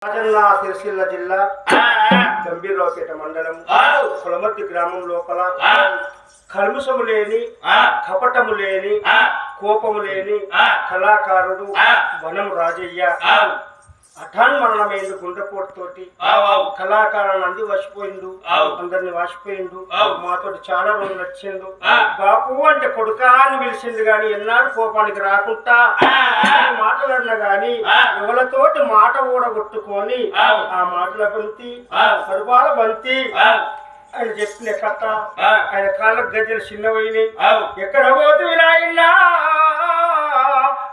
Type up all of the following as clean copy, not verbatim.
రాజన్న సిరిసిల్ల జిల్లా గంభీరరావుపేట మండలం కులమర్తి గ్రామం లోపల కల్ముషము లేని కపటము లేని కోపము లేని కళాకారుడు వనం రాజయ్య అఠాన్మరణమైండు గుండెపోటుతోటి కళాకారాన్ని అంది వసిపోయిండు, అందరిని వాసిపోయిండు. మాతోటి చాలా రోజులు నచ్చిండు. బాపు అంటే కొడుకా అని పిలిచిండు గాని ఎన్నాడు కోపానికి రాకుండా మాటలన్నా గాని ఎవరితోటి మాట ఊడగొట్టుకొని ఆ మాటల బంతి సరుపాల బంతి ఆయన చెప్పిన కథ ఆయన కాళ్ళకు గజ్జలు చిన్నవైనాయి. ఎక్కడ పోతుంది నాయనా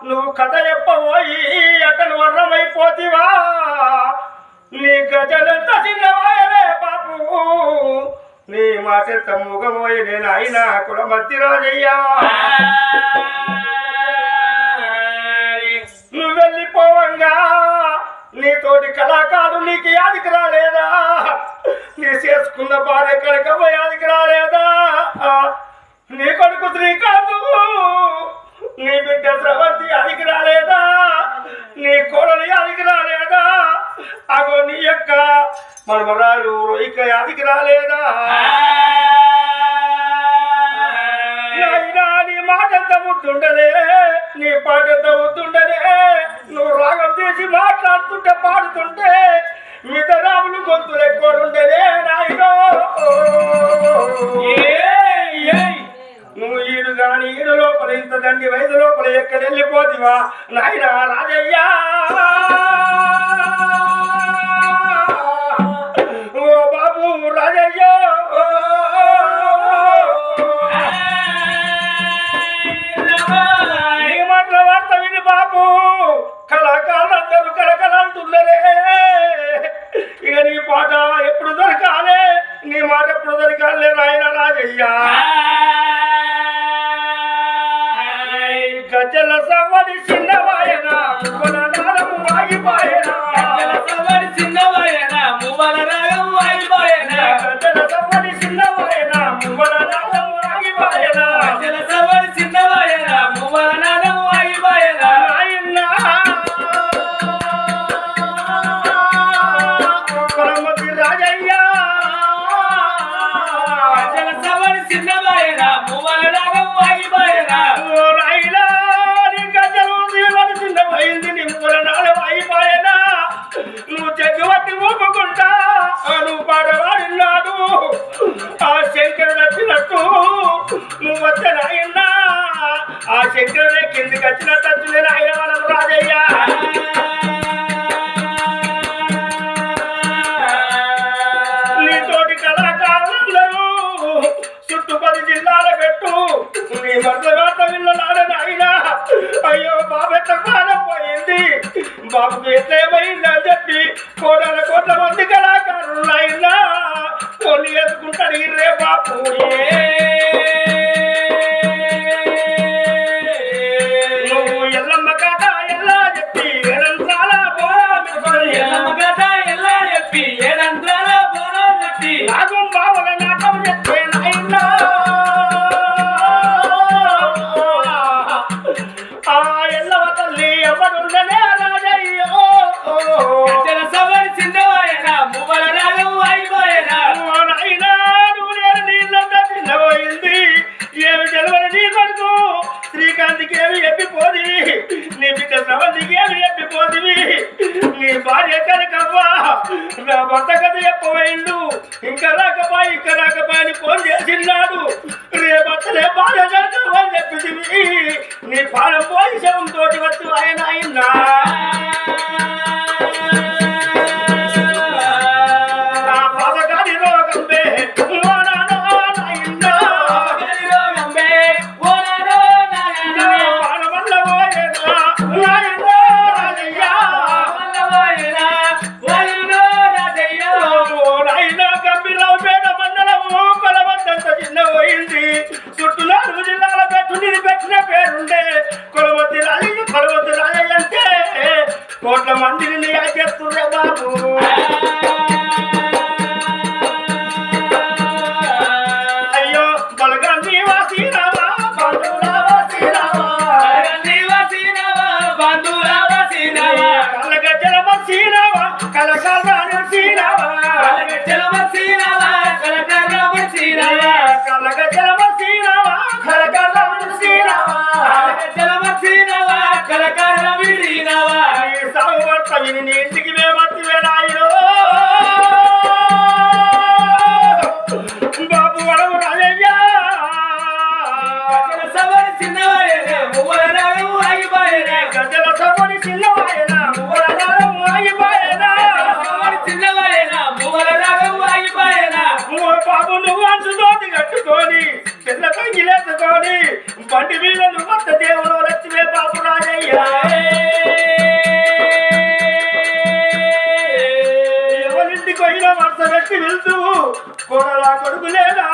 నువ్వు కథ చెప్పబోయి అతను వర్రమైపోతివా, నీ గజలంత చిన్నవాయలే బాపు, నీ మాట తమ్ముగమోయి నేను అయినా కులమర్తి రాజయ్యా. నువ్వు వెళ్ళిపోవంగా నీతోటి కళాకారుడు నీకు యాదికి రాలేదా, నీ చేసుకున్న భార్య కనుక యాదికి రాలేదా, నీ కొడుకు శ్రీకాంతు నీ బిడ్డ స్రవంతి యాదికి రాలేదా, నీ కోడలు యాదికి రాలేదా, అగో నీ యొక్క మనమరాలు రోయిక యాదికి రాలేదా. నీ మాట ఎంత ముద్దుండలే, నీ పాట ఎంత ముద్దుండలే, నువ్వు రాగం తీసి మాట్లాడుతుంటే పాడుతుంటే మిగతాములు గొంతులు ఎక్కువ ఉండలే నాయనో. నువ్వు ఈడు గాని ఈడు లోపల ఇంత దండి వయసు లోపల ఎక్కడ వెళ్ళిపోతివా నాయన రాజయ్యా. ఓ బాబు రాజయ్యా, నీ మాటల వార్త విని బాబు కళాకారులందరూ కలకలంటున్నారే. ఇక నీ పాట ఎప్పుడు దొరకాలే, నీ మాట ఎప్పుడు దొరకాలే నాయన రాజయ్యా. గజల సవడి చిన్నవాయన మువ్వల నాగం వాగిపోయన, గజల సవడి చిన్నవాయన మువ్వల నాగం వాగిపోయన, గజల సవడి చిన్నవాయన మువ్వల నాగం వాగిపోయన, గజల సవడి చిన్నవాయన మువ్వల నాగం వాగిపోయన. కులమర్తి రాజయ్య గజల సవడి చిన్నవాయన మువ్వల నాగం వాగిపోయన. నువ్వు చెక్కుబట్టి ఊపుకుంటా నువ్వు పాడవాడిన్నాడు, ఆ శంకరుడు వచ్చినట్టు నువ్వు వచ్చే నాయన్నా, ఆ శంకరుడే కిందికి వచ్చినట్టు వచ్చింది నాయన మనం రాజయ్య. నీతోటి కళాకారులందరూ చుట్టూ 10 జిల్లాల పెట్టు నీ మర్దగాట విన్నాడు నాయన. అయ్యో బాబెట్ట కాలం పోయింది, బాబుకు ఎట్లేమైంది అని చెప్పి కోట్ల మంది కళాకారులు అయినా కొన్ని వేసుకుంటాడు రే బాపు. నువ్వు ఎల్లమ్మ కథ ఎలా చెప్పి ఏడంత్రాల బోరం, ఎల్లమ్మ కథ ఎలా చెప్పి ఏడంత్రాల బోరం చెప్పి నాగం బావల నాటం చెప్పే నాయనా. ఆ ఎల్లవ తల్లి ఎవరుండనే రాజయ్యో, గజల సవడి చిన్నవాయన మువ్వల రాగం వాయిపోయన. నాయనా నువ్వు నేను నీళ్ళంతా చిన్నపోయింది, ఏమి తెలవని నీ కొడుకు శ్రీకాంత్కి ఏమి ఎప్పిపోదివి, నీ బిడ్డ స్రవంతికి ఏమి ఎప్పిపోదివి, నీ భార్య కనకవ్వా నా భర్త కథ చెప్పబోయిండు, ఇంకా రాకపోయి ఇంకా రాకపోయి అని ఫోన్ చేసిన్నాడు. రేపత్తలే భార్య కనకవ్వ అని చెప్పిదివి, నీ పాలం పోయి శవం తోటి వచ్చి ఆయన అయినా. చుట్టూ 4 జిల్లాల పెట్టు నేను పెట్టిన పేరుండే కులమర్తి రాజయ్య. కులమర్తి రాజయ్య అంటే కోట్ల మందిని చేస్తుండే బాబు. అయ్యో బలగాన్ని వాసిరావా బంధువుల వాసిరావా, బంధువుల వాసిరావా, కళ్ళ గజ్జల మర్చిరావా, కలకల్లాని శ్రీరావా కలగజ్జల శ్రీరావా కలకల్లాని శ్రీరావా కలగజ్జల శ్రీరావా కలకల్లాని శ్రీరావా కలగజ్జల శ్రీరావా కలకల్లాని శ్రీరావా ఈ సాగువర్త విని నీ ఇంటికి మేమత్తి వేడాయిలో బాబు వడము రాజయ్యా గజల సవరి చిన్నవాయన మువ్వల రాగం ఆగిపోయేన గజల సవరి చిన్నవాయన మువ్వల రాగం ఆగిపోయేన సవరి చిన్నవాయన మువ్వల రాగం ఆగిపోయేన బాబు నువ్వు అంచుతోటి కట్టుకొని చిన్న కంగిలేసుకొని బండి మీద నువ్వు అంత దేవుడు లక్ష్మే బాబు రాజయ్యా ఎవరింటికి పోయినా వరుస పెట్టి వెళ్తూ కోడలా కొడుకు లేదా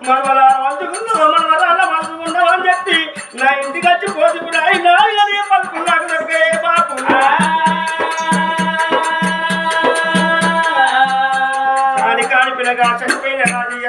మనవలా వంచుకున్నావా మనవరాల వంచుకున్నావా అని చెప్పి నా ఇంటికి వచ్చి పోసి కూడా అయినా పలుకున్నాక బాబు కాని పిల్లగా చనిపోయిన రాజయ్య